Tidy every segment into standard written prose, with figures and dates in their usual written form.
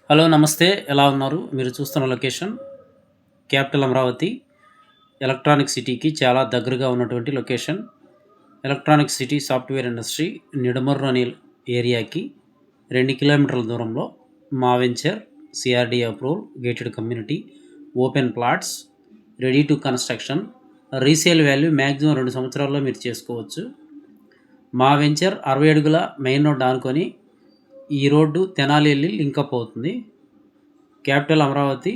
Hello నమస్తే. ఎలా ఉన్నారు? మీరు చూస్తున్న లొకేషన్ క్యాపిటల్ అమరావతి. ఎలక్ట్రానిక్ సిటీకి చాలా దగ్గరగా ఉన్నటువంటి location. Electronic city software industry Nidamarru అనే ఏరియాకి 2 కిలోమీటర్ల దూరంలో మా venture CRD approval gated community open plots ready to construction. Resale value maximum 2 సంవత్సరాల్లో మీరు చేసుకోవచ్చు. మా వెంచర్ 60 అడుగుల మెయిన్ రోడ్ ఆనుకొని ఈ రోడ్డు తెనాలి వెళ్ళి లింకప్ అవుతుంది. క్యాపిటల్ అమరావతి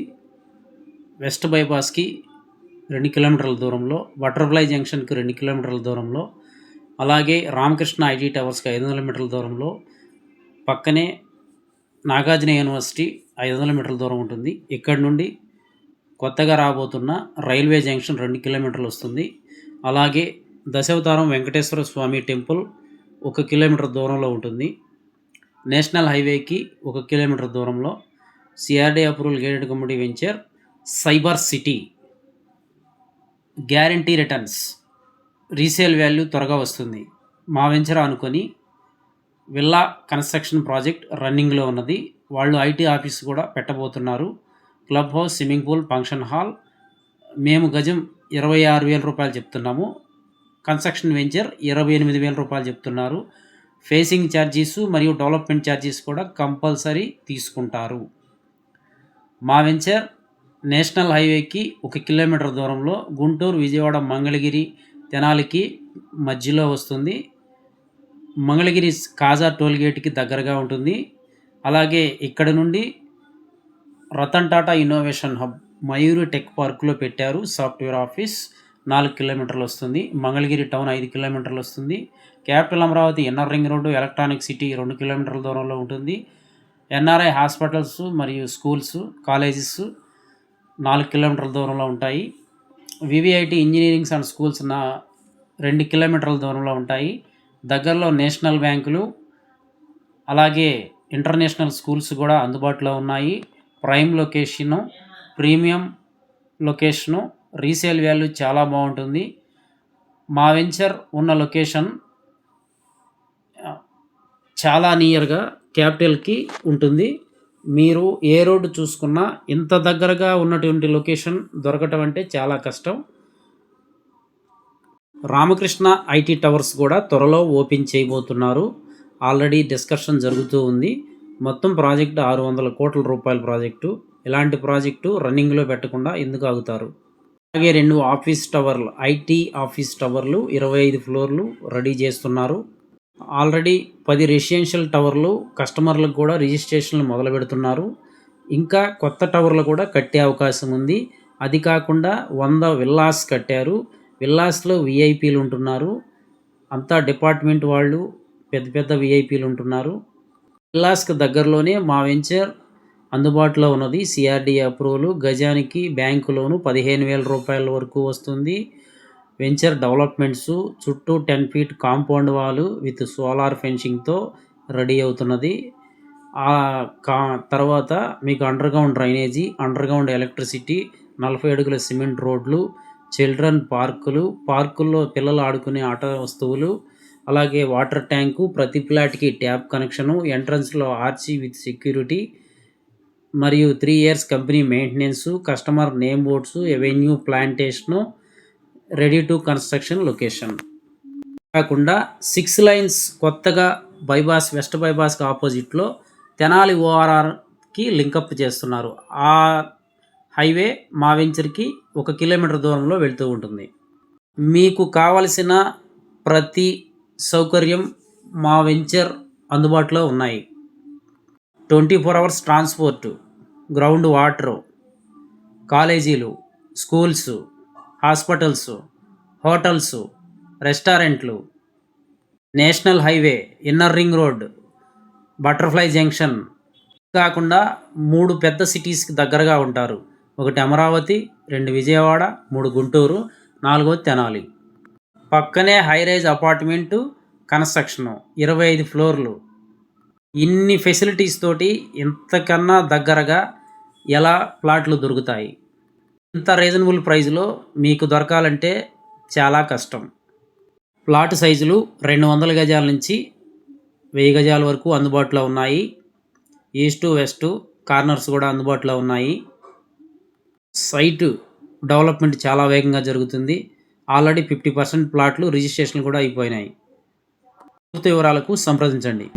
వెస్ట్ బైపాస్కి 2 కిలోమీటర్ల దూరంలో, బటర్ఫ్లై జంక్షన్కి 2 కిలోమీటర్ల దూరంలో, అలాగే రామకృష్ణ ఐటీ టవర్స్కి 500 మీటర్ల దూరంలో, పక్కనే నాగార్జున యూనివర్సిటీ 500 మీటర్ల దూరం ఉంటుంది. ఇక్కడి నుండి కొత్తగా రాబోతున్న రైల్వే జంక్షన్ 2 కిలోమీటర్లు వస్తుంది. అలాగే దశావతారం వెంకటేశ్వర స్వామి టెంపుల్ 1 కిలోమీటర్ దూరంలో ఉంటుంది. నేషనల్ హైవేకి 1 కిలోమీటర్ దూరంలో CRD approval gated community venture cyber city. Guarantee returns, resale value త్వరగా వస్తుంది. మా వెంచర్ అనుకొని విల్లా కన్స్ట్రక్షన్ ప్రాజెక్ట్ రన్నింగ్లో ఉన్నది. వాళ్ళు ఐటీ ఆఫీస్ కూడా పెట్టబోతున్నారు. Club house, swimming pool, function hall. మేము గజం 26,000 రూపాయలు చెప్తున్నాము. కన్స్ట్రక్షన్ వెంచర్ 28,000 రూపాయలు చెప్తున్నారు. ఫేసింగ్ ఛార్జీస్ మరియు డెవలప్మెంట్ ఛార్జీస్ కూడా కంపల్సరీ తీసుకుంటారు. మా వెంచర్ నేషనల్ హైవేకి 1 కిలోమీటర్ దూరంలో, గుంటూరు, విజయవాడ, మంగళగిరి, తెనాలికి మధ్యలో వస్తుంది. మంగళగిరి కాజా టోల్గేట్కి దగ్గరగా ఉంటుంది. అలాగే ఇక్కడ నుండి Ratan Tata innovation hub Mayuri tech పార్క్లో పెట్టారు సాఫ్ట్వేర్ ఆఫీస్. 4 కిలోమీటర్లు వస్తుంది. మంగళగిరి టౌన్ 5 కిలోమీటర్లు వస్తుంది. Capital Amaravati inner ring road electronic city 2 కిలోమీటర్ల దూరంలో ఉంటుంది. ఎన్ఆర్ఐ హాస్పిటల్స్ మరియు స్కూల్స్, కాలేజెస్ 4 కిలోమీటర్ల దూరంలో ఉంటాయి. వివిఐటి ఇంజనీరింగ్స్ అండ్ స్కూల్స్ 2 కిలోమీటర్ల దూరంలో ఉంటాయి. దగ్గరలో నేషనల్ బ్యాంకులు అలాగే ఇంటర్నేషనల్ స్కూల్స్ కూడా అందుబాటులో ఉన్నాయి. Prime location, premium location, resale value చాలా బాగుంటుంది. మా వెంచర్ ఉన్న లొకేషన్ చాలా నియర్గా క్యాపిటల్కి ఉంటుంది. మీరు ఏ రోడ్డు చూసుకున్నా ఇంత దగ్గరగా ఉన్నటువంటి లొకేషన్ దొరకటం అంటే చాలా కష్టం. రామకృష్ణ ఐటీ టవర్స్ కూడా త్వరలో ఓపెన్ చేయబోతున్నారు. ఆల్రెడీ డిస్కషన్ జరుగుతూ ఉంది. మొత్తం ప్రాజెక్టు 600 కోట్ల రూపాయల ప్రాజెక్టు. ఇలాంటి ప్రాజెక్టు రన్నింగ్లో పెట్టకుండా ఎందుకు ఆగుతారు? అలాగే 2 ఆఫీస్ టవర్లు, ఐటీ ఆఫీస్ టవర్లు 25 ఫ్లోర్లు రెడీ చేస్తున్నారు. ఆల్రెడీ 10 రెసిడెన్షియల్ టవర్లు కస్టమర్లకు కూడా రిజిస్ట్రేషన్లు మొదలు పెడుతున్నారు. ఇంకా కొత్త టవర్లు కూడా కట్టే అవకాశం ఉంది. అది కాకుండా 100 విల్లాస్ కట్టారు. విల్లాస్లో విఐపీలు ఉంటున్నారు. అంతా డిపార్ట్మెంట్ వాళ్ళు, పెద్ద పెద్ద విఐపీలు ఉంటున్నారు. విల్లాస్కి దగ్గరలోనే మా వెంచర్ అందుబాటులో ఉన్నది. సిఆర్డి అప్రూవల్, గజానికి బ్యాంకు లోను 15,000 రూపాయల వరకు వస్తుంది. వెంచర్ డెవలప్మెంట్స్ చుట్టూ 10 feet compound wall with solar ఫెన్సింగ్తో రెడీ అవుతున్నది. తర్వాత మీకు అండర్గ్రౌండ్ డ్రైనేజీ, అండర్గ్రౌండ్ ఎలక్ట్రిసిటీ, 40 అడుగుల సిమెంట్ రోడ్లు, చిల్డ్రన్ పార్కుల్లో పిల్లలు ఆడుకునే ఆట వస్తువులు, అలాగే వాటర్ ట్యాంకు, ప్రతి ఫ్లాట్కి ట్యాప్ కనెక్షను, ఎంట్రన్స్లో ఆర్చి విత్ సెక్యూరిటీ మరియు 3 years company maintenance, customer name boards, avenue plantation, ready to construction location. కాకుండా 6 లైన్స్ కొత్తగా వెస్ట్ బైపాస్కి ఆపోజిట్లో తెనాలి ఓఆర్ఆర్కి లింకప్ చేస్తున్నారు. ఆ హైవే మా వెంచర్కి 1 కిలోమీటర్ దూరంలో వెళ్తూ ఉంటుంది. మీకు కావలసిన ప్రతి సౌకర్యం మా వెంచర్ అందుబాటులో ఉన్నాయి. 24 hours ట్రాన్స్పోర్టు, గ్రౌండ్ వాటరు, కాలేజీలు, స్కూల్స్, హాస్పిటల్స్, హోటల్స్, రెస్టారెంట్లు, national highway, inner ring road, butterfly junction. కాకుండా 3 పెద్ద సిటీస్కి దగ్గరగా ఉంటారు. 1 అమరావతి, 2 విజయవాడ, 3 గుంటూరు, 4 తెనాలి. పక్కనే హైరైజ్ అపార్ట్మెంటు కన్స్ట్రక్షను 25 ఫ్లోర్లు. ఇన్ని ఫెసిలిటీస్ తోటి ఇంతకన్నా దగ్గరగా ఎలా ప్లాట్లు దొరుకుతాయి? ఇంత రీజనబుల్ ప్రైస్లో మీకు దొరకాలంటే చాలా కష్టం. ప్లాట్ సైజులు 200 గజాల నుంచి 1000 గజాల వరకు అందుబాటులో ఉన్నాయి. ఈస్టు వెస్టు కార్నర్స్ కూడా అందుబాటులో ఉన్నాయి. సైటు డెవలప్మెంట్ చాలా వేగంగా జరుగుతుంది. ఆల్రెడీ 50% ప్లాట్లు రిజిస్ట్రేషన్లు కూడా అయిపోయినాయి. పూర్తి వివరాలకు సంప్రదించండి.